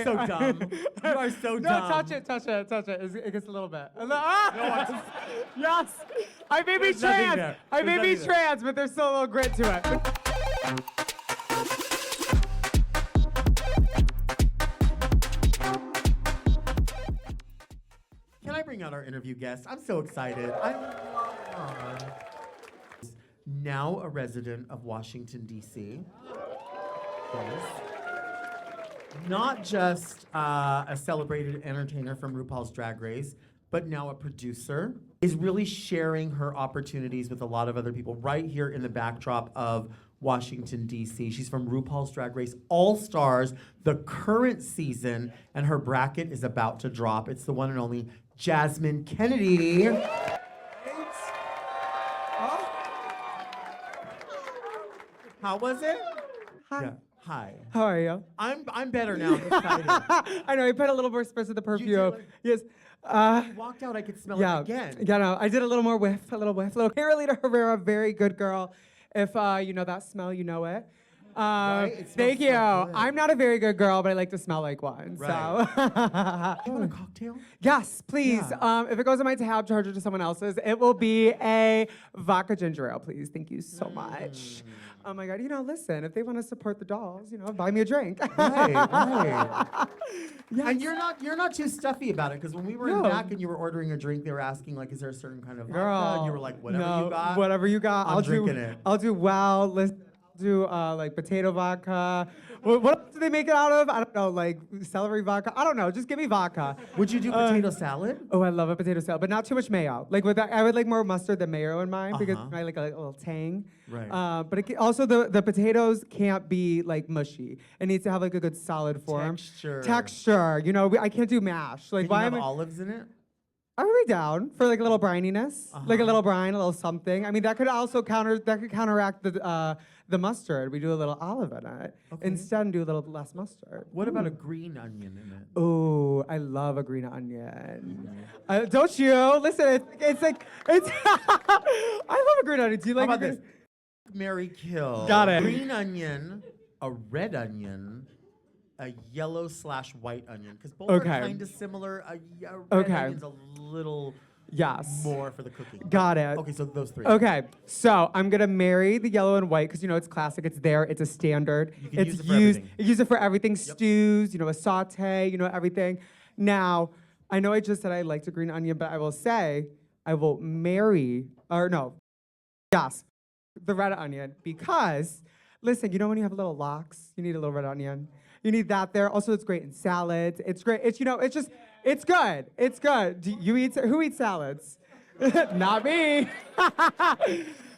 so dumb. You are so dumb. No, touch it. It gets a little bit. Ah! Yes. I may be trans. I may be trans, but there's still a little grit to it. Can I bring out our interview guest? I'm so excited. Now a resident of Washington, D.C. Not just a celebrated entertainer from RuPaul's Drag Race, but now a producer, is really sharing her opportunities with a lot of other people right here in the backdrop of Washington, D.C. She's from RuPaul's Drag Race All-Stars, the current season, and her bracket is about to drop. It's the one and only Jasmine Kennedie. How was it? Hi. Yeah. Hi. How are you? I'm better now. I'm excited. I know, I put a little more spritz of the perfume. Yes. You walked out, I could smell it again. Yeah, no, I did a little more whiff, a little whiff. Carolina Herrera, very good girl. If you know that smell, you know it. Right? It Thank you. so good. I'm not a very good girl, but I like to smell like one. Right. So. You want a cocktail? Yes, please. Yeah. If it goes on my tab, charge it to someone else's. It will be a vodka ginger ale, please. Thank you so much. Oh my God, listen, if they want to support the dolls, buy me a drink. Right. Yes. And you're not too stuffy about it, because when we were in the back and you were ordering a drink, they were asking, like, is there a certain kind of vodka? And you were like, whatever you got. Whatever you got. I'm drinking it. I'll do like potato vodka. What do they make it out of? I don't know, like celery vodka. I don't know. Just give me vodka. Would you do potato salad? Oh, I love a potato salad, but not too much mayo. Like with that, I would like more mustard than mayo in mine because I like a little tang. Right. But also the potatoes can't be like mushy. It needs to have like a good solid form. Texture. I can't do mash. Like Can you have olives in it? I would be down for like a little brininess, like a little brine, a little something. I mean, that could also counteract the mustard. We do a little olive in it instead, and do a little less mustard. What about a green onion in it? Oh, I love a green onion. Don't you? Listen, it's like I love a green onion. Do you like? How about this? Mary kill. Got it. Green onion, a red onion, a yellow/white onion, because both are kind of similar. A red onion's a little more for the cooking. Got it. Okay, so those three. Okay, so I'm gonna marry the yellow and white because it's classic. It's there. It's a standard. You can it's use it for everything. You use it for everything. Yep. Stews. A saute. Everything. Now, I know I just said I liked a green onion, but I will say I will marry the red onion because listen, when you have little locks, you need a little red onion. You need that there. Also, it's great in salads. It's great. It's it's good. It's good. Who eats salads? Not me.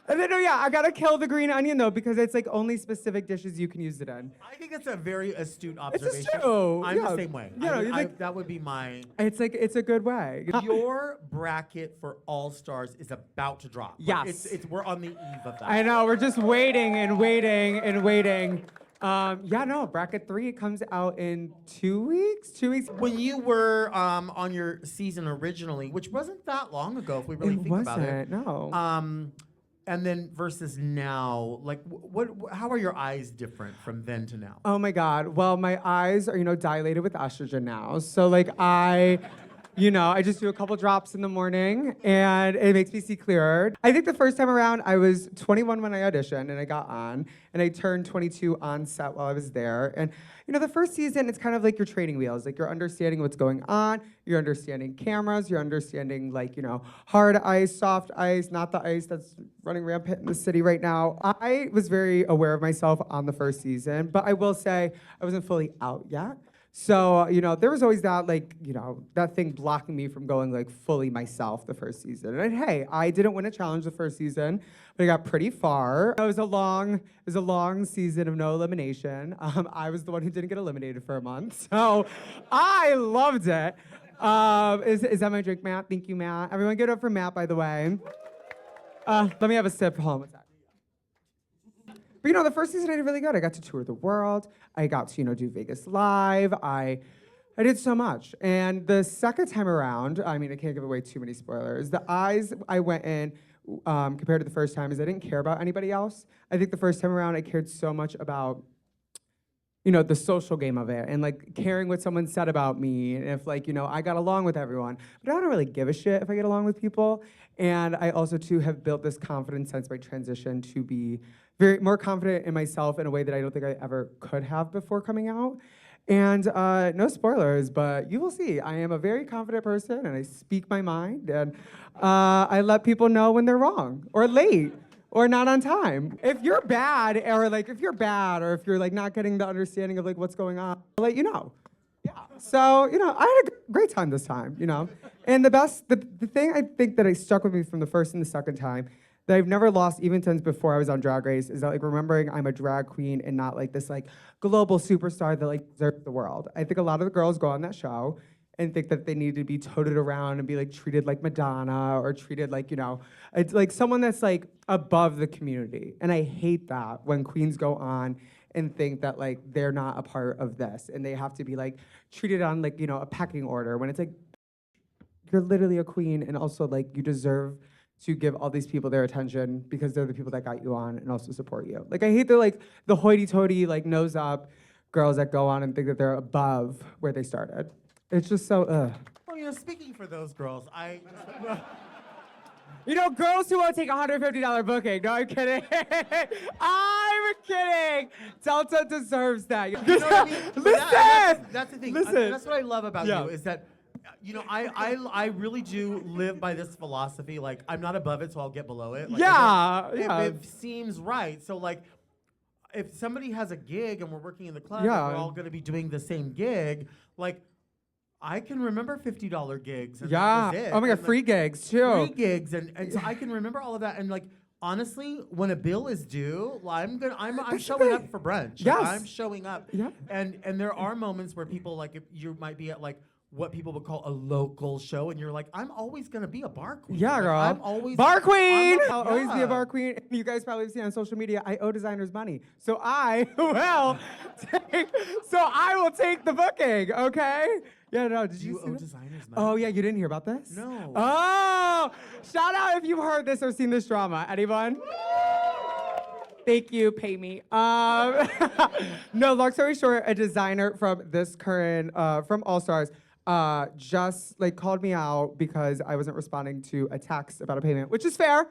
And then, I gotta kill the green onion though because it's like only specific dishes you can use it in. I think that's a very astute observation. It's true. I'm the same way. Yeah, that would be my. It's a good way. Your bracket for All Stars is about to drop. Yes. We're on the eve of that. I know. We're just waiting and waiting and waiting. Bracket 3 comes out in 2 weeks. 2 weeks. When you were on your season originally, which wasn't that long ago, if we really think about it. No. And then versus now, like, how are your eyes different from then to now? Oh my God. Well, my eyes are, dilated with estrogen now. So like I just do a couple drops in the morning and it makes me see clearer. I think the first time around, I was 21 when I auditioned and I got on, and I turned 22 on set while I was there. And the first season, it's kind of like your training wheels. Like you're understanding what's going on, you're understanding cameras, you're understanding hard ice, soft ice, not the ice that's running rampant in the city right now. I was very aware of myself on the first season, but I will say I wasn't fully out yet. So, there was always that, that thing blocking me from going, fully myself the first season. And hey, I didn't win a challenge the first season, but I got pretty far. It was a long season of no elimination. I was the one who didn't get eliminated for a month, so I loved it. Is that my drink, Matt? Thank you, Matt. Everyone give it up for Matt, by the way. Let me have a sip. Hold on, what's that? But the first season I did really good. I got to tour the world. I got to, do Vegas Live. I did so much. And the second time around, I mean, I can't give away too many spoilers. The eyes I went in, compared to the first time, is I didn't care about anybody else. I think the first time around, I cared so much about the social game of it and like caring what someone said about me and if like, I got along with everyone. But I don't really give a shit if I get along with people. And I also too have built this confidence since my transition to be very more confident in myself in a way that I don't think I ever could have before coming out. And no spoilers, but you will see. I am a very confident person and I speak my mind and I let people know when they're wrong or late or not on time. If you're bad or if you're like not getting the understanding of like what's going on, I'll let you know. Yeah. So, I had a great time this time, And the thing I think that I stuck with me from the first and the second time that I've never lost even since before I was on Drag Race is that like remembering I'm a drag queen and not like this like global superstar that like deserves the world. I think a lot of the girls go on that show and think that they need to be toted around and be like treated like Madonna or treated like, it's like someone that's like above the community. And I hate that when queens go on and think that like they're not a part of this and they have to be like treated on like, a pecking order when it's like you're literally a queen and also like you deserve to give all these people their attention because they're the people that got you on and also support you. Like I hate the hoity-toity like nose up girls that go on and think that they're above where they started. It's just so, Well, speaking for those girls, girls who won't take a $150 booking. No, I'm kidding. I'm kidding. Delta deserves that. You know what I mean? Listen. That's the thing. Listen. That's what I love about Yeah. you is that, I really do live by this philosophy. Like, I'm not above it, so I'll get below it. Like, Yeah. If it seems right. So, like, if somebody has a gig and we're working in the club Yeah. and we're all going to be doing the same gig, like, I can remember $50 gigs. And Yeah. that was it. Oh my God, And, free gigs too. free gigs, and so I can remember all of that. And like, honestly, when a bill is due, I'm showing up for brunch. Like, Yes. I'm showing up. Yeah. And there are moments where people like if you might be at like what people would call a local show, and you're like, I'm always gonna be a bar queen. Yeah, Like, girl. I'm always bar queen. I'm I'll always be yeah. a bar queen. You guys probably have seen on social media. I owe designers money, so I will take the booking. Okay. Yeah. No. Did you You see owe that? designers money. Oh yeah, you didn't hear about this? No. Oh, shout out if you've heard this or seen this drama. Anyone? Thank you, pay me. No, long story short, a designer from this current, from All Stars, just like called me out because I wasn't responding to a text about a payment, which is fair.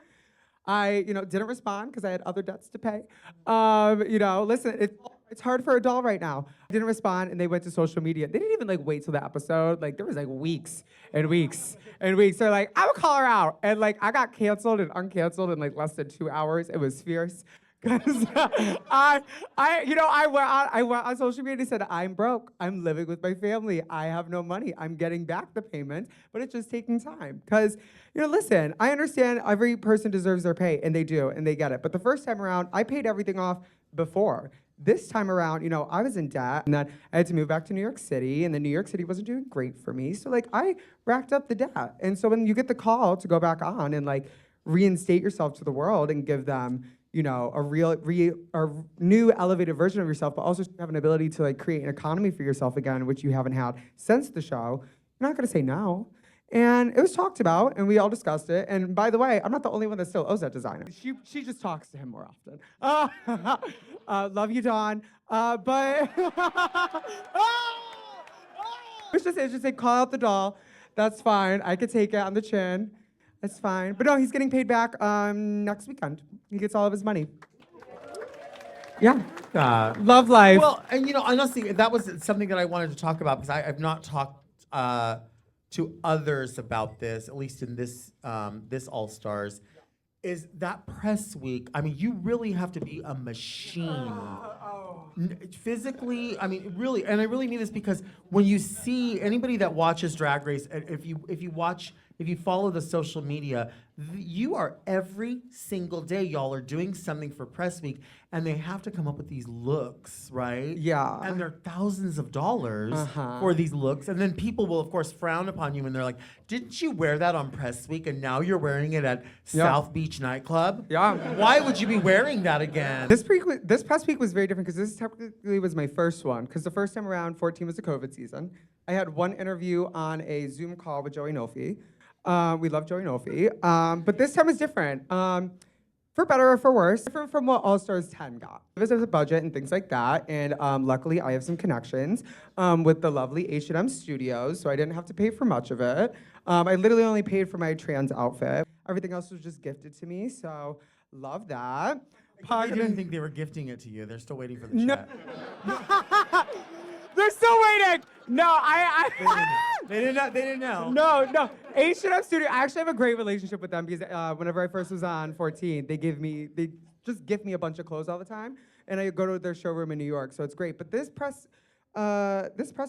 I, didn't respond because I had other debts to pay. Listen, it's hard for a doll right now. I didn't respond, and they went to social media. They didn't even like wait till the episode. Like there was like weeks and weeks and weeks. They're like, I will call her out, and like I got canceled and uncanceled in like less than 2 hours. It was fierce. Cause I went on social media and said, I'm broke. I'm living with my family. I have no money. I'm getting back the payment, but it's just taking time. Cause, listen, I understand every person deserves their pay, and they do, and they get it. But the first time around, I paid everything off before. This time around, I was in debt, and then I had to move back to New York City, and then New York City wasn't doing great for me. So like I racked up the debt. And so when you get the call to go back on and like reinstate yourself to the world and give them a new elevated version of yourself, but also have an ability to like create an economy for yourself again, which you haven't had since the show. You're not gonna say no. And it was talked about, and we all discussed it. And by the way, I'm not the only one that still owes that designer. She just talks to him more often. Love you, Dawn. But it's just say call out the doll. That's fine. I could take it on the chin. It's fine. But no, he's getting paid back next weekend. He gets all of his money. Yeah. Love life. Well, and honestly, that was something that I wanted to talk about because I've not talked to others about this, at least in this this All Stars, is that press week. I mean, you really have to be a machine. Physically, I mean, really, and I really mean this because when you see anybody that watches Drag Race, and if you follow the social media, you are every single day, y'all are doing something for press week, and they have to come up with these looks, right? Yeah. And they're thousands of dollars for these looks, and then people will, of course, frown upon you, and they're like, "Didn't you wear that on press week, and now you're wearing it at South Beach nightclub? Yeah. Why would you be wearing that again?" This press week was very different because this technically was my first one. Because the first time around, 14 was the COVID season. I had one interview on a Zoom call with Joey Nolfi. We love Joey Nolfi. But this time is different. For better or for worse, different from what All Stars 10 got. There's a budget and things like that, and luckily I have some connections with the lovely H&M Studios, so I didn't have to pay for much of it. I literally only paid for my trans outfit. Everything else was just gifted to me, so love that. I didn't think they were gifting it to you. They're still waiting for the No. check. They're still waiting. No, They didn't know. No. H&M Studio. I actually have a great relationship with them because whenever I first was on 14, they just gift me a bunch of clothes all the time, and I go to their showroom in New York, so it's great. But this press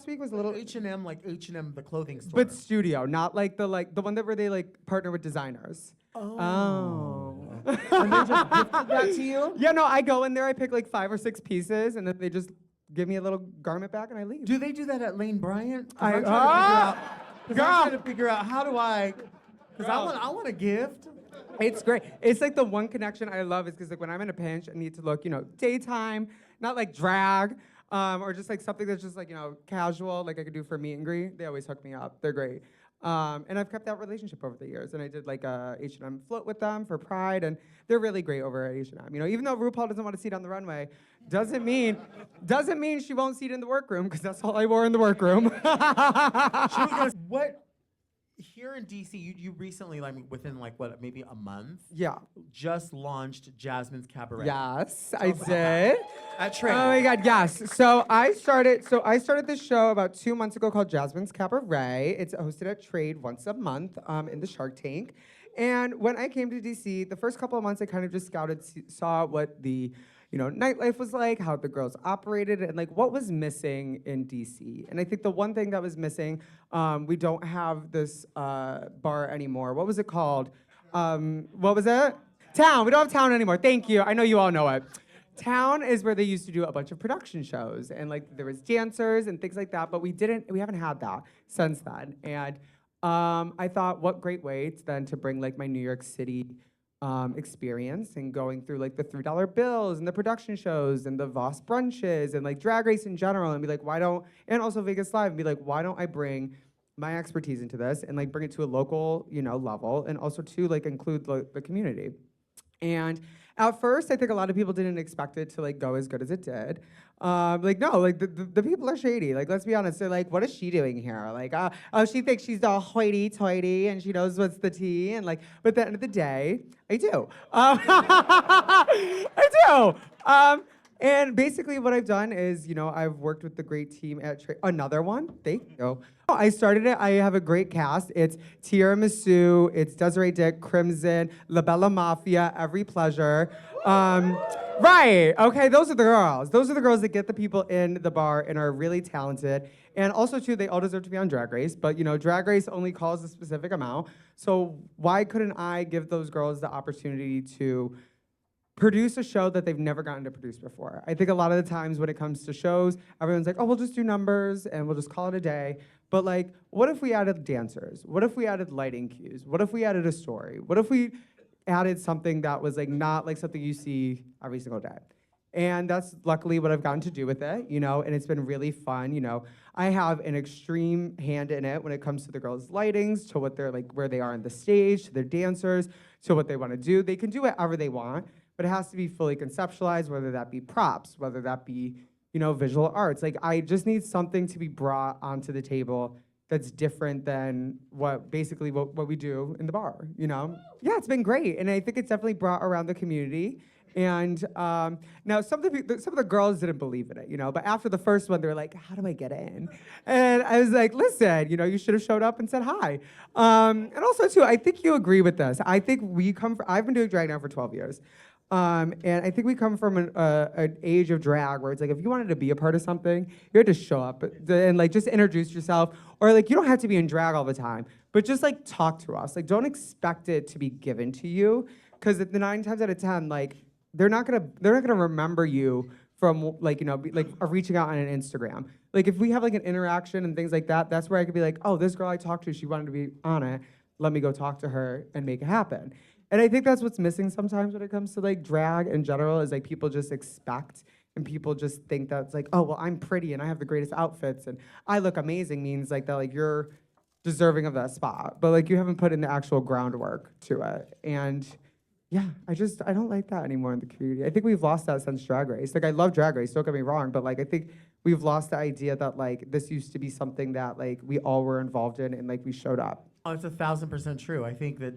week was a little H&M, like H&M, the clothing store. but studio, not like the one that where they like partner with designers. Oh. And they just gifted that to you? Yeah, no, I go in there, I pick like 5 or 6 pieces, and then they just give me a little garment back, and I leave. Do they do that at Lane Bryant? I'm trying to figure out how do I, because I want a gift. It's great. It's like the one connection I love is because like when I'm in a pinch, I need to look, daytime, not like drag, or just like something that's just like, casual, like I could do for a meet and greet. They always hook me up. They're great. And I've kept that relationship over the years. And I did like a H&M float with them for Pride, and they're really great over at H&M. Even though RuPaul doesn't want to see it on the runway, doesn't mean she won't see it in the workroom, because that's all I wore in the workroom. What, here in DC, you recently, like within like what, maybe a month? Yeah. Just launched Jasmine's Cabaret. Yes, I did. At Trade. Oh my God, yes. So I started this show about 2 months ago called Jasmine's Cabaret. It's hosted at Trade once a month in the Shark Tank. And when I came to DC, the first couple of months I kind of just scouted, saw what the nightlife was like, how the girls operated, and like what was missing in DC. And I think the one thing that was missing, we don't have this bar anymore. What was it called? What was it? Town. We don't have Town anymore. Thank you. I know you all know it. Town is where they used to do a bunch of production shows, and like there was dancers and things like that, but we haven't had that since then. And I thought, what great way to bring like my New York City experience and going through like the $3 bills and the production shows and the Voss brunches and like Drag Race in general, and be like, and also Vegas Live, and be like, why don't I bring my expertise into this and like bring it to a local, level, and also to like include the community. And at first, I think a lot of people didn't expect it to like go as good as it did. The people are shady. Like, let's be honest. They're like, what is she doing here? Like, she thinks she's all hoity-toity and she knows what's the tea. And like, but at the end of the day, I do. I do. And basically what I've done is, I've worked with the great team at another one. Thank you. I started it. I have a great cast. It's Tiramisu, it's Desiree Dick, Crimson, La Bella Mafia, Every Pleasure. Right, okay, those are the girls. Those are the girls that get the people in the bar and are really talented. And also, too, they all deserve to be on Drag Race, but, Drag Race only calls a specific amount. So why couldn't I give those girls the opportunity to produce a show that they've never gotten to produce before? I think a lot of the times when it comes to shows, everyone's like, oh, we'll just do numbers and we'll just call it a day. But like, what if we added dancers? What if we added lighting cues? What if we added a story? What if we added something that was like not like something you see every single day? And that's luckily what I've gotten to do with it, and it's been really fun. I have an extreme hand in it when it comes to the girls' lightings, to what they're like, where they are on the stage, to their dancers, to what they want to do. They can do whatever they want, but it has to be fully conceptualized, whether that be props, whether that be, visual arts. Like, I just need something to be brought onto the table that's different than what we do in the bar, Yeah, it's been great, and I think it's definitely brought around the community. And now some of the girls didn't believe in it, but after the first one, they were like, how do I get in? And I was like, listen, you should have showed up and said hi. And also, too, I think you agree with this. I think I've been doing drag now for 12 years. And I think we come from an age of drag where it's like, if you wanted to be a part of something, you had to show up and like just introduce yourself, or like you don't have to be in drag all the time, but just like talk to us. Like, don't expect it to be given to you, because the 9 times out of 10, like they're not gonna remember you from like reaching out on an Instagram. Like, if we have like an interaction and things like that, that's where I could be like, oh, this girl I talked to, she wanted to be on it. Let me go talk to her and make it happen. And I think that's what's missing sometimes when it comes to like drag in general, is like people just expect and people just think that it's like, oh, well, I'm pretty and I have the greatest outfits and I look amazing, means like that like you're deserving of that spot. But like you haven't put in the actual groundwork to it. And Yeah, I don't like that anymore in the community. I think we've lost that since Drag Race. Like, I love Drag Race, don't get me wrong, but like, I think we've lost the idea that like, this used to be something that like, we all were involved in and like, we showed up. Oh, it's 1,000% true. I think that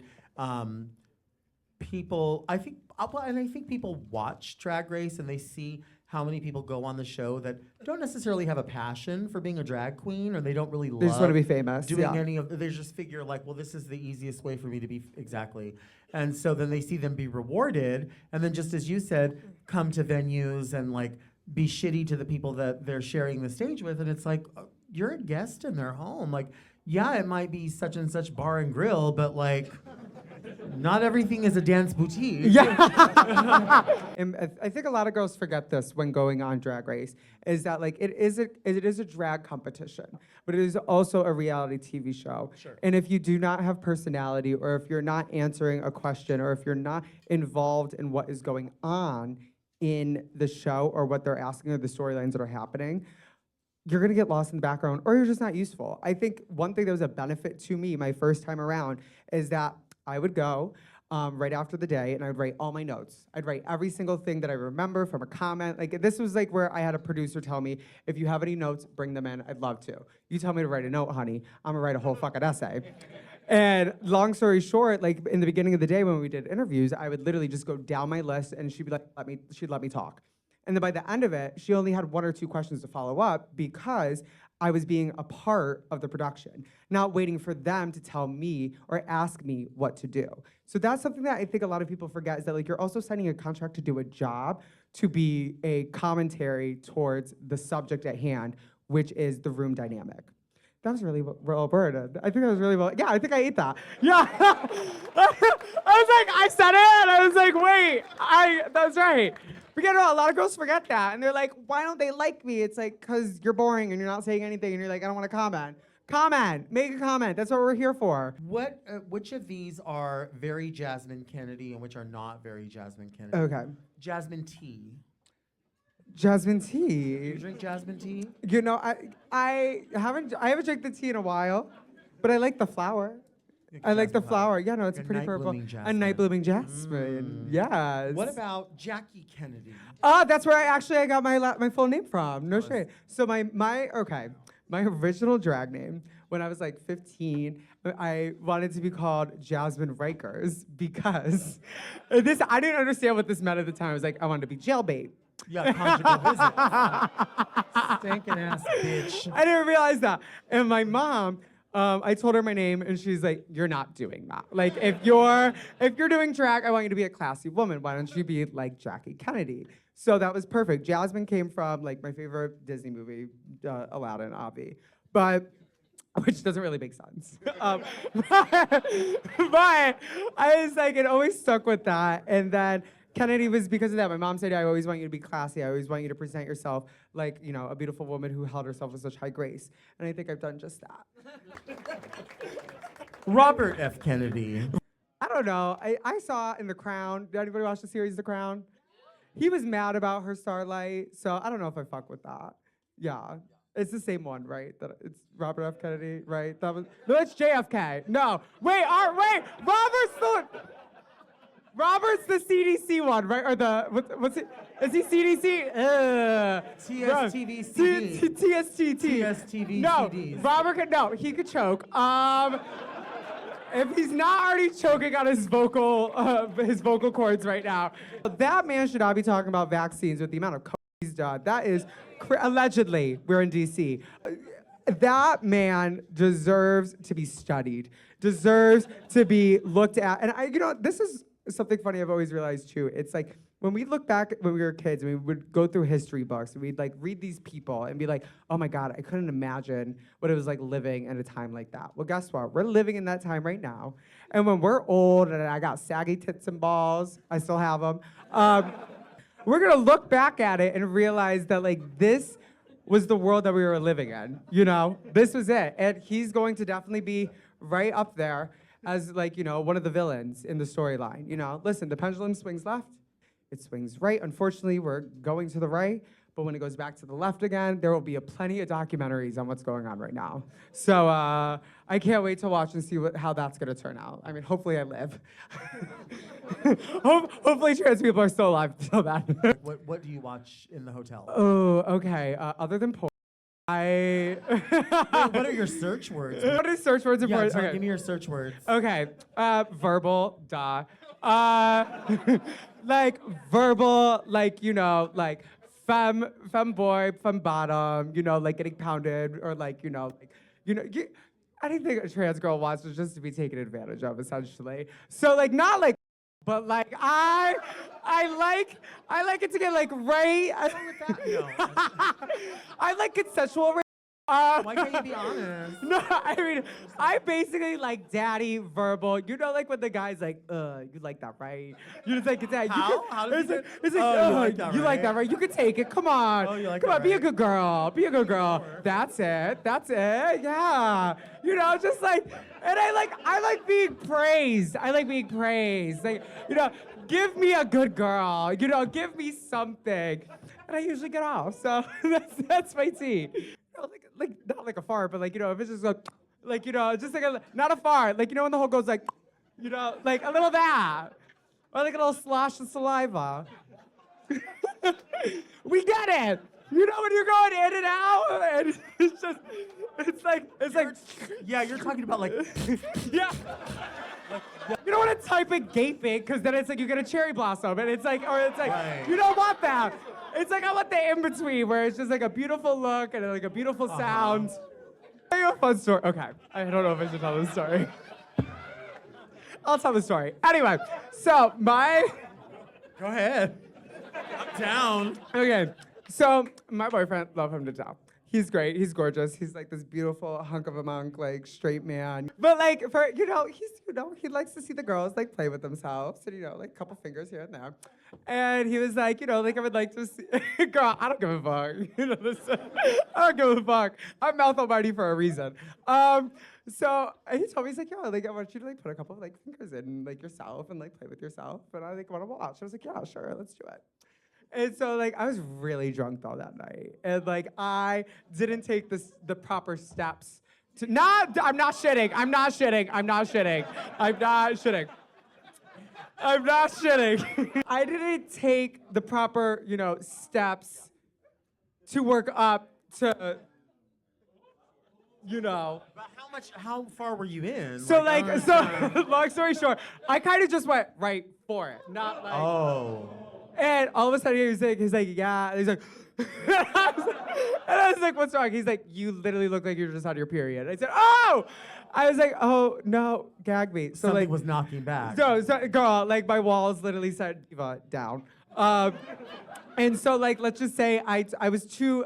people, and I think people watch Drag Race and they see how many people go on the show that don't necessarily have a passion for being a drag queen, or they don't really love They just want to be famous. doing Yeah. any of. They just figure like, well, this is the easiest way for me to be exactly. And so then they see them be rewarded, and then just as you said, come to venues and like be shitty to the people that they're sharing the stage with, and it's like you're a guest in their home. Like, yeah, it might be such and such bar and grill, but like. Not everything is a dance boutique. Yeah. And I think a lot of girls forget this when going on Drag Race, is that like it is a drag competition, but it is also a reality TV show. Sure. And if you do not have personality, or if you're not answering a question, or if you're not involved in what is going on in the show, or what they're asking, or the storylines that are happening, you're gonna get lost in the background, or you're just not useful. I think one thing that was a benefit to me my first time around is that I would go right after the day, and I would write all my notes. I'd write every single thing that I remember from a comment. Like, this was like where I had a producer tell me, if you have any notes, bring them in. I'd love to. You tell me to write a note, honey, I'm gonna write a whole fucking essay. And long story short, like in the beginning of the day when we did interviews, I would literally just go down my list, and she'd be like, she'd let me talk. And then by the end of it, she only had 1 or 2 questions to follow up, because I was being a part of the production, not waiting for them to tell me or ask me what to do. So that's something that I think a lot of people forget, is that like, you're also signing a contract to do a job, to be a commentary towards the subject at hand, which is the room dynamic. That was really well worded. I think that was really well. Yeah, I think I ate that. Yeah. I was like, I said it, and I was like, wait, that's right. But you know, a lot of girls forget that, and they're like, why don't they like me? It's like, because you're boring and you're not saying anything, and you're like, I don't want to comment. Comment, make a comment. That's what we're here for. Which of these are very Jasmine Kennedy and which are not very Jasmine Kennedy? Okay. Jasmine tea. Jasmine Do you tea. drink jasmine tea? You know, I haven't drank the tea in a while, but I like the flower. I like the flower. Yeah, no, it's Like a pretty purple. night-blooming A night blooming Mm. jasmine. Yes. What about Jackie Kennedy? That's where I got my full name from. No shade. So my original drag name when I was like 15, I wanted to be called Jasmine Rikers, because I didn't understand what this meant at the time. I was like, I wanted to be jailbait. Yeah, conjugal visit. Stinking ass bitch. I didn't realize that. And my mom, I told her my name, and she's like, "You're not doing that. Like, if you're doing drag, I want you to be a classy woman. Why don't you be like Jackie Kennedy?" So that was perfect. Jasmine came from like my favorite Disney movie, Aladdin, Avi, but which doesn't really make sense. But I was like, it always stuck with that, and then Kennedy was because of that. My mom said, I always want you to be classy. I always want you to present yourself like, you know, a beautiful woman who held herself with such high grace. And I think I've done just that. Robert F. Kennedy. I don't know. I saw in The Crown. Did anybody watch the series The Crown? He was mad about her Starlight, so I don't know if I fuck with that. Yeah. It's the same one, right? It's Robert F. Kennedy, right? No, it's JFK. No. Wait, Robert's the CDC one, right? Or the, what's it? Is he CDC? TSTVCD. TSTT. TSTV No, CDs. Robert he could choke. If he's not already choking on his vocal cords right now, that man should not be talking about vaccines with the amount of coke he's done. That is, allegedly, we're in DC. That man deserves to be studied, deserves to be looked at. And this is something funny I've always realized too. It's like, when we look back when we were kids and we would go through history books and we'd like read these people and be like, oh my God, I couldn't imagine what it was like living in a time like that. Well, guess what? We're living in that time right now. And when we're old and I got saggy tits and balls, I still have them, we're gonna look back at it and realize that like this was the world that we were living in, you know? This was it. And he's going to definitely be right up there as like, you know, one of the villains in the storyline, you know? Listen, the pendulum swings left, it swings right. Unfortunately, we're going to the right, But when it goes back to the left again, there will be plenty of documentaries on what's going on right now. So I can't wait to watch and see how that's gonna turn out. I mean, hopefully I live. Hopefully trans people are still alive till then. What do you watch in the hotel? Oh, okay. Other than porn, Wait, what are your search words? what are search words in Yeah, porn? tell- Okay. give me your search words. Okay, verbal, duh. Like verbal, like, you know, like femme boy, femme bottom, you know, like getting pounded or like, anything a trans girl wants is just to be taken advantage of, essentially. So like, not like, but like I like it to get like right. I like consensual rape. Why can't you be honest? No, I mean, I basically like daddy verbal. You know, like when the guy's like, you like that, right? You just like, it's that. How? How does it's he like, say- it's like, Oh, you like that, you like right? that, right? You can take it. Come on. Oh, you like Come that, on, be a right? good girl. Be a good girl. Sure. That's it. That's it. Yeah. You know, just like, and I like being praised. I like being praised. Like, you know, give me a good girl. You know, give me something. And I usually get off. So that's my tea. You know, like not like a fart, but like, you know, if it's just like, you know, just like not a fart, like, you know, when the whole goes like, you know, like a little that, or like a little slosh of saliva. We get it. You know when you're going in and out, and it's like, Yeah, you're talking about like. yeah. You don't want to type in gaping, because then it's like you get a cherry blossom, and it's like, or it's like, Right. you don't want that. It's like I want the in between, where it's just like a beautiful look and like a beautiful sound. Tell you a fun story. Okay, I don't know if I should tell this story. I'll tell the story. Anyway, so Go ahead. I'm down. Okay, so my boyfriend, love him to death. He's great. He's gorgeous. He's like this beautiful hunk of a monk, like straight man. But like for he likes to see the girls like play with themselves, and like a couple fingers here and there. And he was like, like I would like to see. Girl, I don't give a fuck. Listen, I don't give a fuck. I'm mouth almighty for a reason. So he told me, he's like, like I want you to like put a couple of like fingers in like yourself and like play with yourself, and I like want to watch. I was like, yeah, sure, let's do it. And so like I was really drunk all that night, and like I didn't take the proper steps to I'm not shitting. I didn't take the proper, steps to work up to, But how far were you in? So I don't understand. long story short, I kind of just went right for it, not like. Oh. And all of a sudden he's like, yeah. And he's like, and I was like, what's wrong? He's like, you literally look like you're just on your period. I said, oh! I was like, oh, no, gag me. So Something like, was knocking back. so girl, like my walls literally said diva down. And so like, let's just say I was too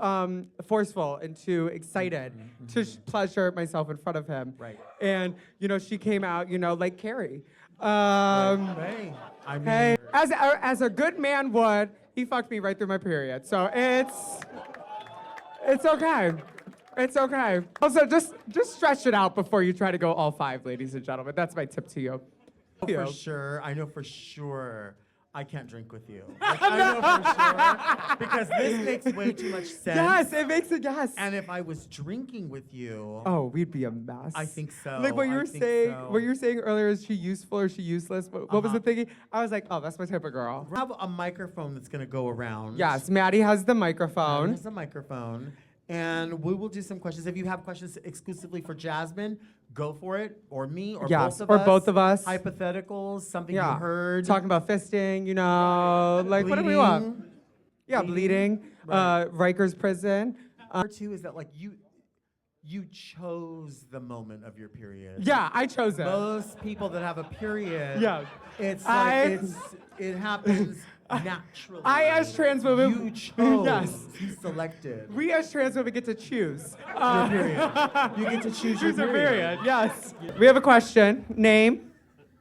forceful and too excited to pleasure myself in front of him. Right. And she came out, like Carrie. Right. I mean, Hey, as a good man would, he fucked me right through my period. So it's okay. It's okay. Also, just stretch it out before you try to go all 5, ladies and gentlemen. That's my tip to you. for sure. I know for sure I can't drink with you. Like, I know for sure. Because this makes way too much sense. Yes, it makes it, yes. And if I was drinking with you, Oh, we'd be a mess. I think so. Like what you I were think saying, so. what you were saying earlier, is she useful or is she useless? What was the thinking? I was like, oh, that's my type of girl. we have a microphone that's going to go around. Yes, Maddie has the Aaron microphone. has a microphone. And we will do some questions. If you have questions exclusively for Jasmine, go for it. Or me, or Yes, both of or us. both of us. Hypotheticals, something Yeah. you heard. Talking about fisting, like whatever we want. Bleeding. Yeah, bleeding. Right. Rikers prison. Number 2 is that like you chose the moment of your period. Yeah, I chose it. Most people that have a period, Yeah. it's I- like it happens naturally. I, as trans women, you chose. Yes. You selected We as trans women get to choose. your period. You get to choose your Choose a period. period, yes. We have a question. Name?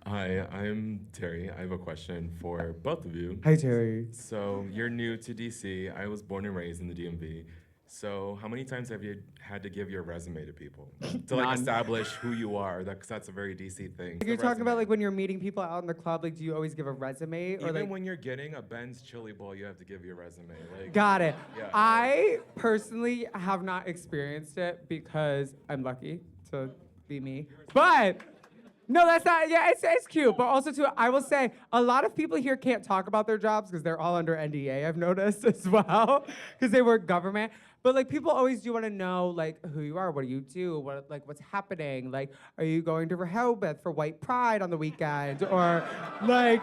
Hi, I'm Terry. I have a question for both of you. Hi, Terry. So you're new to DC. I was born and raised in the DMV. So how many times have you had to give your resume to people to like None. establish who you are? That's a very DC thing. You're The talking about resume. like when you're meeting people out in the club, like do you always give a resume or Even like? when you're getting a Ben's chili bowl, you have to give your resume. Like, Got it. Yeah. I personally have not experienced it because I'm lucky to be me. But no, that's not. Yeah, it's cute. But also too, I will say a lot of people here can't talk about their jobs because they're all under NDA. I've noticed as well because they work government. But like people always do want to know like who you are, what do you do, what's happening, like are you going to Rehoboth for White Pride on the weekend or like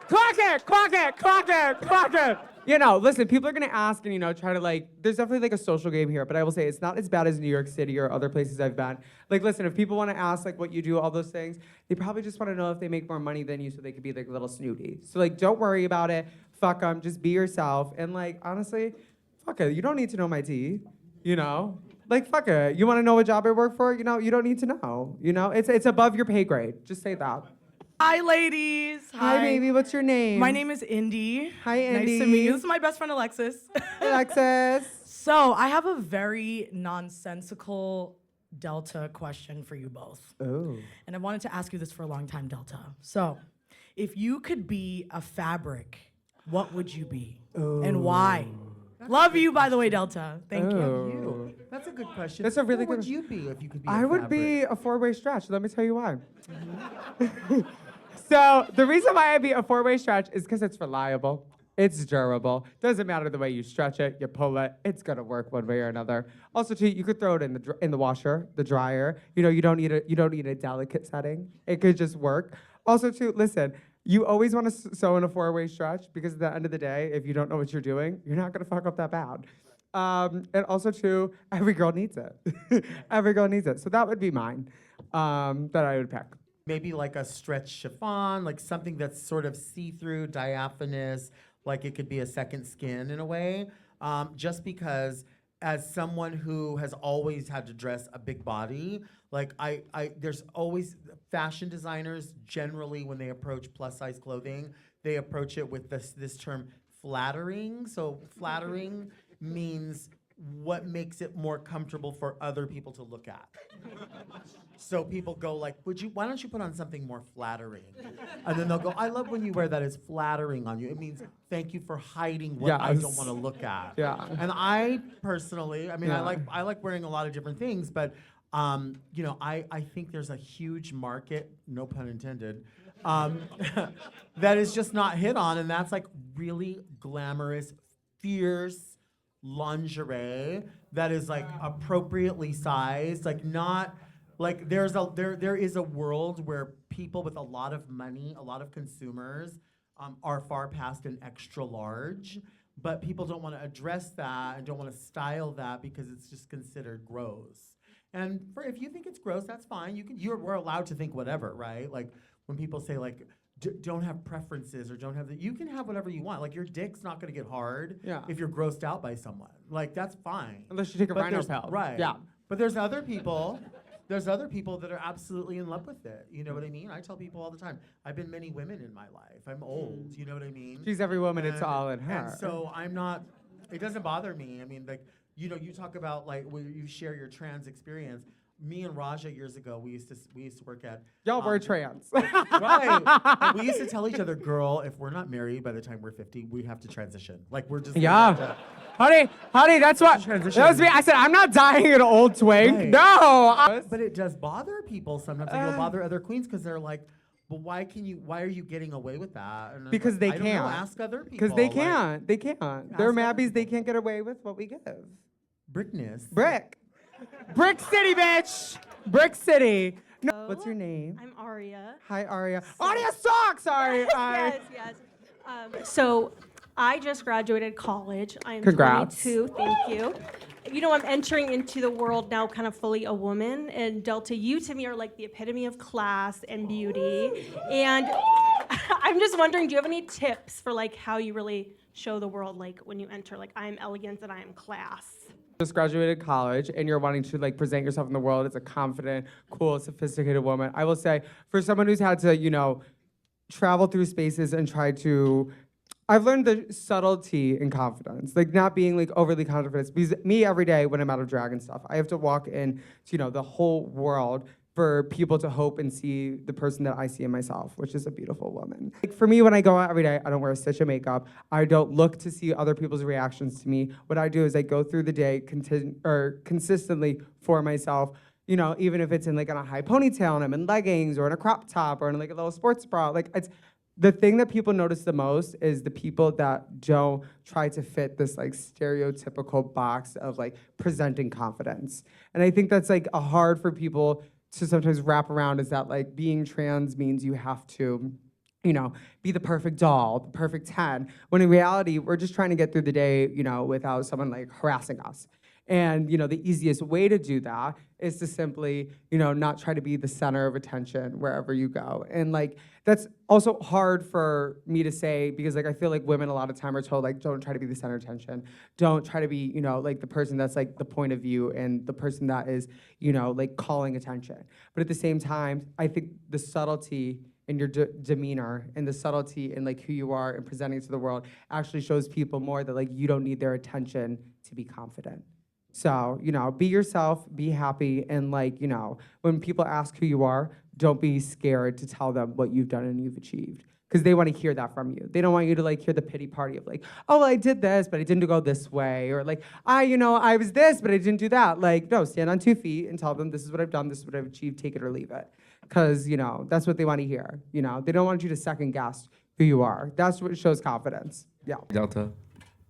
clock it. You know, listen, people are gonna ask and, you know, try to like, there's definitely like a social game here, but I will say it's not as bad as New York City or other places I've been. Like, listen, if people wanna ask like what you do, all those things, they probably just wanna know if they make more money than you so they could be like a little snooty. So like, don't worry about it, fuck them, just be yourself. And like, honestly, fuck it, you don't need to know my tea, you know? Like, fuck it, you wanna know what job I work for? You know, you don't need to know, you know? It's above your pay grade, just say that. Hi, ladies. Hi, baby, what's your name? My name is Indy. Hi, Indy. Nice to meet you. This is my best friend, Alexis. Alexis. So I have a very nonsensical Delta question for you both. Oh. And I've wanted to ask you this for a long time, Delta. So if you could be a fabric, what would you be? And why? Love you, by the way, Delta. Thank you. You. That's a good question. That's a really Who would good- you be if you could be? I a would fabric? be a four-way stretch. Let me tell you why. So the reason why I'd be a four-way stretch is because it's reliable. It's durable. Doesn't matter the way you stretch it, you pull it. It's gonna work one way or another. Also, too, you could throw it in the washer, the dryer. You know, you don't need a delicate setting. It could just work. Also, too, listen. You always want to sew in a four-way stretch because at the end of the day, if you don't know what you're doing, you're not gonna fuck up that bad. And also, too, every girl needs it. Every girl needs it. So that would be mine that I would pick. Maybe like a stretch chiffon, like something that's sort of see-through, diaphanous, like it could be a second skin in a way. Just because as someone who has always had to dress a big body, like there's always fashion designers generally when they approach plus size clothing, they approach it with this term flattering. So flattering means what makes it more comfortable for other people to look at. So people go like, why don't you put on something more flattering? And then they'll go, I love when you wear that, it's flattering on you. It means thank you for hiding what I don't Yes. want to look at. Yeah. And I personally, I mean, Yeah. I like wearing a lot of different things, but you know, I think there's a huge market, no pun intended, that is just not hit on, and that's like really glamorous, fierce lingerie that is like appropriately sized, like not like there is a world where people with a lot of money, a lot of consumers, are far past an extra large, but people don't want to address that and don't want to style that because it's just considered gross. And if you think it's gross, that's fine. We're allowed to think whatever, right? Like when people say like, don't have preferences or don't have you can have whatever you want. Like your dick's not gonna get hard if you're grossed out by someone. Like that's fine. Unless you take a But rhino there's- pill. Right. Yeah. But there's other people that are absolutely in love with it. You know what I mean? I tell people all the time, I've been many women in my life. I'm old, you know what I mean? She's every woman, it's all in her. And so I'm not, it doesn't bother me. I mean, like, you know, you talk about like where you share your trans experience. Me and Raja years ago, we used to work at. Y'all were trans. Right. And we used to tell each other, girl, if we're not married by the time we're 50, we have to transition. Like we're just. Yeah. Honey, that's what. Transition. That was me. I said, I'm not dying an old twink. Right. No. But it does bother people sometimes. Like it'll bother other queens because they're like, but why are you getting away with that? And I'm Because like, they I don't know, can't. ask other people. Because they like, can't. They can't. They're Ask other mabbies. They people. can't get away with what we give. Brickness. Brick. Brick City, bitch. Brick City. No. What's your name? I'm Aria. Hi, Aria. Aria sucks. Sorry. Yes. So I just graduated college. I'm Congrats. 22. Thank you. You know, I'm entering into the world now kind of fully a woman. And Delta, you to me are like the epitome of class and beauty. And I'm just wondering, do you have any tips for like how you really show the world like when you enter, like I am elegant and I am class? Just graduated college and you're wanting to like present yourself in the world as a confident, cool, sophisticated woman. I will say, for someone who's had to, you know, travel through spaces and try to I've learned the subtlety in confidence, like not being like overly confident. Because me every day when I'm out of drag and stuff, I have to walk in to, the whole world for people to hope and see the person that I see in myself, which is a beautiful woman. Like for me, when I go out every day, I don't wear a stitch of makeup. I don't look to see other people's reactions to me. What I do is I go through the day consistently for myself. Even if it's in like on a high ponytail and I'm in leggings or in a crop top or in like a little sports bra, like it's. The thing that people notice the most is the people that don't try to fit this like stereotypical box of like presenting confidence. And I think that's like hard for people to sometimes wrap around, is that like being trans means you have to, be the perfect doll, the perfect 10, when in reality, we're just trying to get through the day, without someone like harassing us. And the easiest way to do that is to simply, not try to be the center of attention wherever you go. And like that's also hard for me to say, because like I feel like women a lot of time are told like, don't try to be the center of attention, don't try to be like the person that's like the point of view and the person that is like calling attention. But at the same time, I think the subtlety in your demeanor and the subtlety in like who you are and presenting to the world actually shows people more that like you don't need their attention to be confident. So, be yourself, be happy, and like, when people ask who you are, don't be scared to tell them what you've done and you've achieved. Because they want to hear that from you. They don't want you to like hear the pity party of like, oh, well, I did this, but I didn't go this way. Or like, I was this, but I didn't do that. Like, no, stand on 2 feet and tell them this is what I've done, this is what I've achieved, take it or leave it. Because, that's what they want to hear. They don't want you to second guess who you are. That's what shows confidence. Yeah. Delta.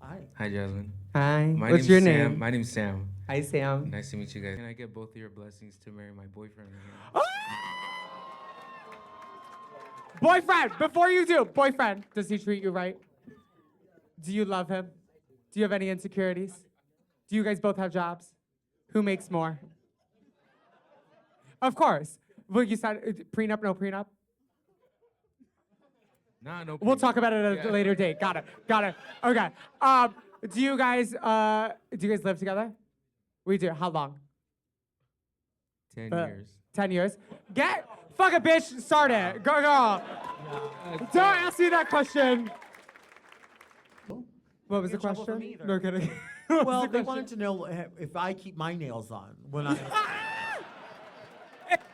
Hi. Hi, Jasmine. Hi. My What's name's your Sam. name? My name's Sam. Hi, Sam. Nice to meet you guys. Can I get both of your blessings to marry my boyfriend right here? Boyfriend, before you do, boyfriend, does he treat you right? Do you love him? Do you have any insecurities? Do you guys both have jobs? Who makes more? Of course. Well, you said prenup, no prenup? Nah, no. We'll prenup. talk about it at a Yeah. later date. Got it. Okay. Do you guys live together? We do. How long? 10 years. 10 years. Fuck a bitch. Start it. Go, girl. Don't ask me that question. What was the Get in trouble from question? me either. No kidding. Well, they question? wanted to know if I keep my nails on when I.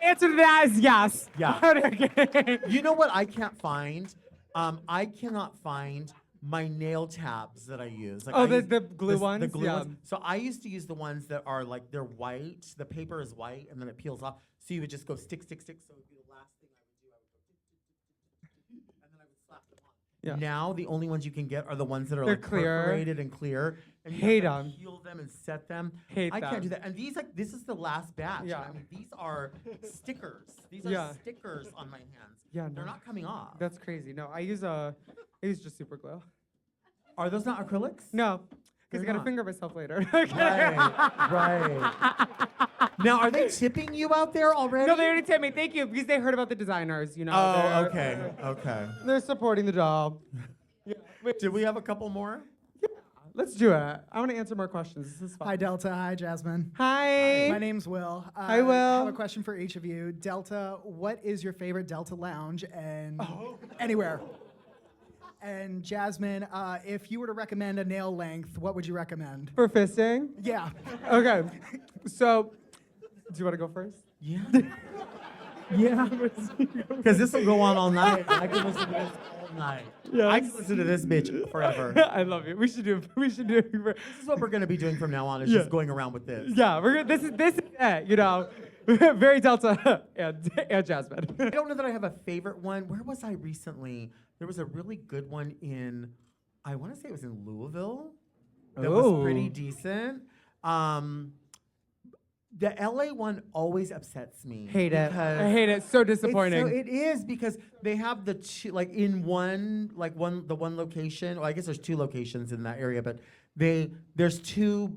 Answer to that is yes. Yeah. Okay. You know what I can't find? I cannot find my nail tabs that I use. Like Oh, I the- use the glue ones? The glue Yeah. ones. So I used to use the ones that are like they're white. The paper is white, and then it peels off. So you would just go stick. So it would be the last thing I would do. I would go tick, and then I would slap them on. Yeah. Now the only ones you can get are the ones that are They're like clear. perforated and clear. And you Hate have to 'em. peel them and set them. Hate I can't them. do that. And these this is the last batch. Yeah. I mean, these are stickers. These are Yeah. stickers on my hands. Yeah, They're no. not coming off. That's crazy. No, I use just super glue. Are those not acrylics? No, because They're I gotta not. finger myself later. Right. Now, are they tipping you out there already? No, they already tipped me. Thank you, because they heard about the designers. Oh, They're- okay. They're supporting the doll. Did we have a couple more? Let's do it. I want to answer more questions. This is fun. Hi, Delta. Hi, Jasmine. Hi. My name's Will. Hi, Will. I have a question for each of you. Delta, what is your favorite Delta lounge and anywhere? And Jasmine, if you were to recommend a nail length, what would you recommend? For fisting? Yeah. Okay. So, do you want to go first? Yeah. Yeah. Because this will go on all night. I can listen to this all night. I can listen to this bitch forever. I love you. We should do. This is what we're going to be doing from now on, is Yeah. just going around with this. Yeah, this is it. Very Delta and Jasmine. I don't know that I have a favorite one. Where was I recently? There was a really good one in, I want to say it was in Louisville. That was pretty Ooh. decent. The LA one always upsets me. Hate it. because I hate it. So disappointing. It is because they have the like in one location. Well, I guess there's 2 locations in that area, but there's 2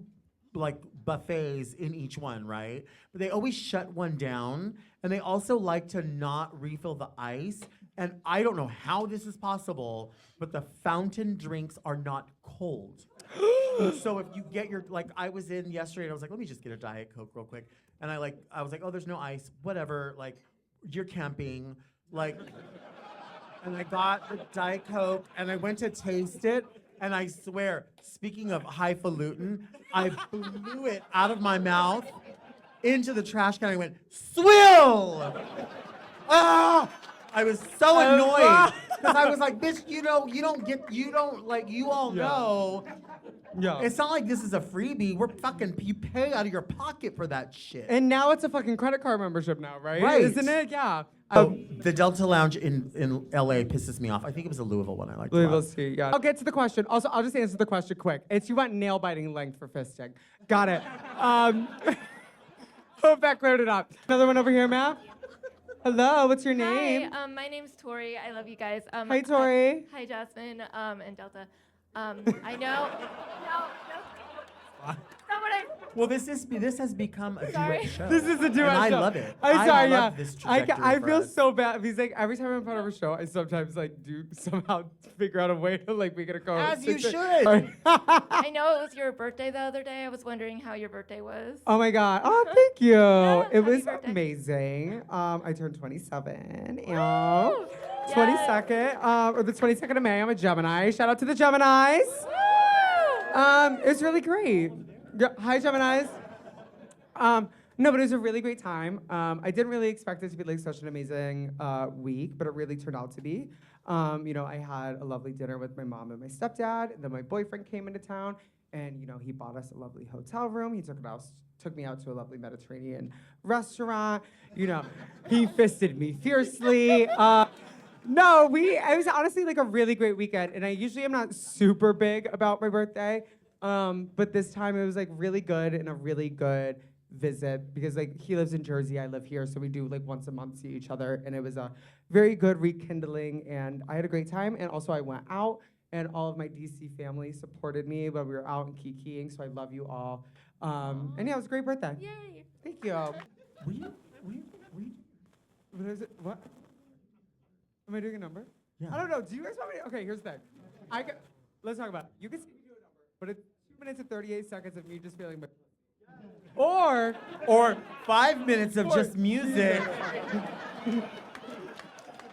like buffets in each one, right? But they always shut one down, and they also like to not refill the ice. And I don't know how this is possible, but the fountain drinks are not cold. So if you get your, like, I was in yesterday and I was like, let me just get a Diet Coke real quick. And I was like, oh, there's no ice, whatever, like, you're camping, like, and I got the Diet Coke, and I went to taste it, and I swear, speaking of highfalutin, I blew it out of my mouth into the trash can. I went, swill! Ah! I was so annoyed because I was like, bitch, you all know. Yeah. It's not like this is a freebie. You pay out of your pocket for that shit. And now it's a fucking credit card membership now, right? Right. Isn't it? Yeah. The Delta Lounge in LA pisses me off. I think it was a Louisville one I liked. Louisville Street, yeah. I'll get to the question. Also, I'll just answer the question quick. It's you want nail biting length for fisting. Got it. Hope that cleared it up. Another one over here, Matt. Hello, what's your name? Hi, my name's Tori. I love you guys. Hi, Tori. Hi, Jasmine and Delta. I know. Well, this has become a Sorry. duet show. This is a duet and I show. love it. I'm sorry, love yeah. this I trajectory for feel us. so bad. He's like, every time I'm part of a show, I sometimes like do somehow figure out a way to like make it a co As you should. I know it was your birthday the other day. I was wondering how your birthday was. Oh my God. Oh, thank you. It happy was birthday. amazing. I turned 27. Woo! 22nd, or the 22nd of May. I'm a Gemini. Shout out to the Geminis. It was really great. Hi, Geminis. No, but it was a really great time. I didn't really expect it to be like such an amazing week, but it really turned out to be. I had a lovely dinner with my mom and my stepdad, and then my boyfriend came into town, and he bought us a lovely hotel room. He took me out to a lovely Mediterranean restaurant. He fisted me fiercely. It was honestly like a really great weekend, and I usually am not super big about my birthday, but this time it was like really good and a really good visit because like he lives in Jersey, I live here, so we do like once a month see each other, and it was a very good rekindling, and I had a great time, and also I went out, and all of my DC family supported me when we were out and kikiing, so I love you all, and yeah, it was a great birthday. Yay. Thank you. What is it? What? Am I doing a number? Yeah. I don't know. Do you guys want me to? Okay, here's the thing. Let's talk about it. You can see me do a number, but it's 2 minutes and 38 seconds of me just feeling my. Or 5 minutes of just music.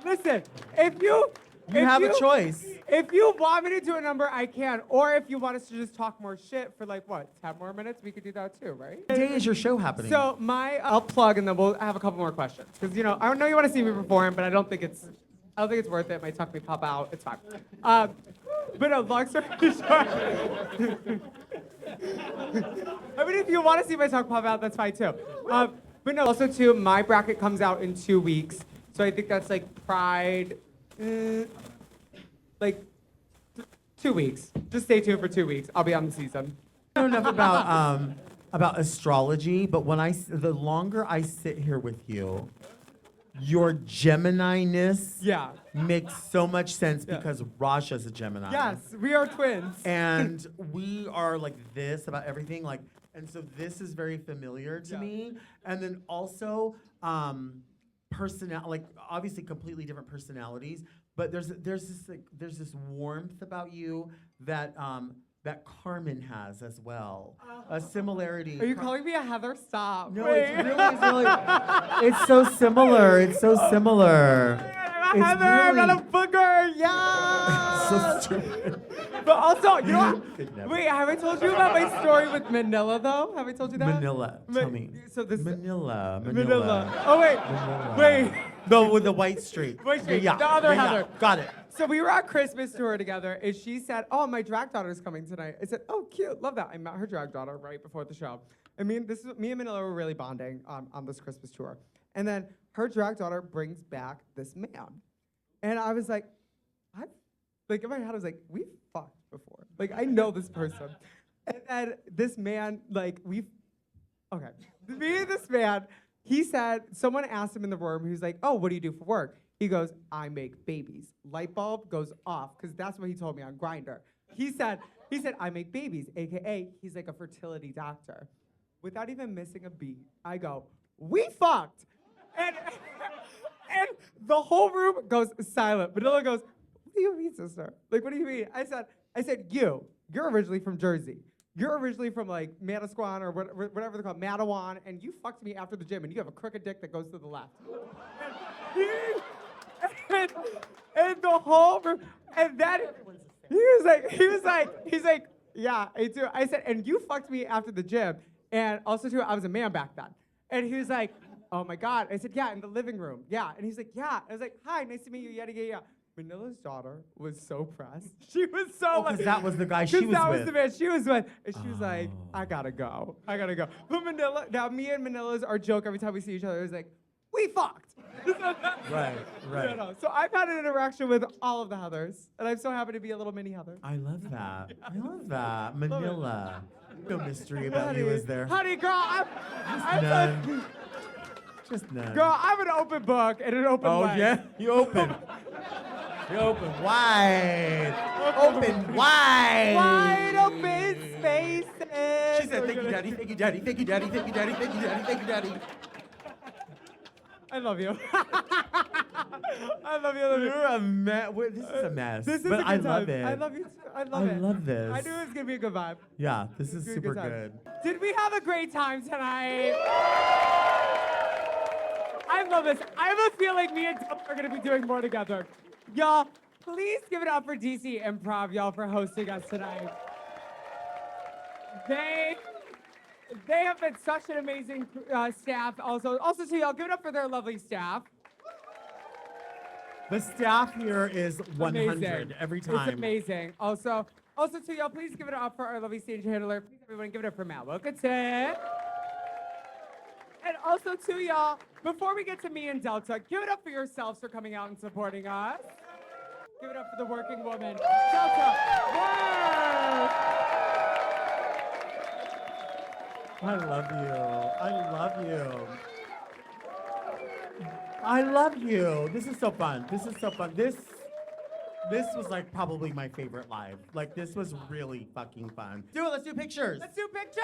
Listen, if you have a choice. If you want me to do a number, I can. Or if you want us to just talk more shit for like what, 10 more minutes, we could do that too, right? What day is your show happening? So I'll plug and then we'll have a couple more questions. Because I know you want to see me perform, but I don't think it's worth it. My tuck may pop out. It's fine. But no, long story short. I mean, if you want to see my tuck pop out, that's fine too. But no, also too, my bracket comes out in 2 weeks. So I think that's like Pride, 2 weeks. Just stay tuned for 2 weeks. I'll be on the season. I don't know enough about astrology, but the longer I sit here with you, your Gemini-ness makes so much sense because Raja's a Gemini. Yes, we are twins. And we are like this about everything, and so this is very familiar to me. And then also, obviously completely different personalities, but there's this warmth about you that Carmen has as well. A similarity. Are you calling me a Heather? Stop. No, it's really, it's so similar. It's so similar. I'm a Heather, I'm not a booger. Yeah. So stupid. But also, you know Could what? never. Wait, have I told you about my story with Manila though? Have I told you that? Manila. Tell me. So this Manila. Oh wait, Manila. wait. No, with the white streak. White streak, Yeah. the other yeah, Heather. Got it. So we were at Christmas tour together, and she said, "Oh, my drag daughter's coming tonight." I said, "Oh, cute, love that." I met her drag daughter right before the show. Me and Manila were really bonding on this Christmas tour. And then her drag daughter brings back this man, and I was like, in my head, I was like, "We've fucked before. Like, I know this person." And then this man, me and this man, he said, someone asked him in the room, he was like, "Oh, what do you do for work?" He goes, "I make babies." Light bulb goes off, because that's what he told me on Grindr. He said, "I make babies," AKA, he's like a fertility doctor. Without even missing a beat, I go, "We fucked." And the whole room goes silent. Manila goes, "What do you mean, sister? Like, what do you mean?" I said, you're originally from Jersey. You're originally from like Manasquan or whatever they're called, Matawan, and you fucked me after the gym, and you have a crooked dick that goes to the left. in the whole room. And then he's like, yeah, I do. I said, and you fucked me after the gym. And also too, I was a man back then. And he was like, oh my God. I said, yeah, in the living room. Yeah. And he's like, yeah. I was like, hi, nice to meet you. Yada, yada, yada. Manila's daughter was so pressed. She was so because that was the guy she was that was with. the man she was with. And she was like, I gotta go. But Manila, now me and Manila's, our joke every time we see each other is like, we fucked. Right. You know, so I've had an interaction with all of the Heathers, and I'm so happy to be a little mini Heather. I love that. I love that. Manila. No mystery about Honey, you, is there? Honey, girl, I'm None. Just none. girl, I'm an open book and an open Oh, leg. yeah? You open. You open wide. Open wide. Wide open spaces. She said, thank you, daddy. Thank you, daddy. Thank you, daddy. Thank you, daddy. Thank you, daddy. Thank you, daddy. I love you. I love you. You're a mess. This is a mess. This is but a good I time. love it. I love you too. I love it. I love this. I knew it was gonna be a good vibe. Yeah, this is Good, super time. good. Did we have a great time tonight? I love this. I have a feeling me and Tom are gonna be doing more together. Y'all, please give it up for DC Improv, y'all, for hosting us tonight. They have been such an amazing staff. Also, so y'all, give it up for their lovely staff. The staff here is 100 Amazing. every time. It's amazing. Also, too, y'all, please give it up for our lovely stage handler. Please, everyone, give it up for Matt Wilkinson. And also, too, y'all, before we get to me and Delta, give it up for yourselves for coming out and supporting us. Give it up for the working woman. Delta, work! I love you. I love you. I love you. This is so fun. This is so fun. This was like probably my favorite live. Like this was really fucking fun. Do it. Let's do pictures. Let's do pictures!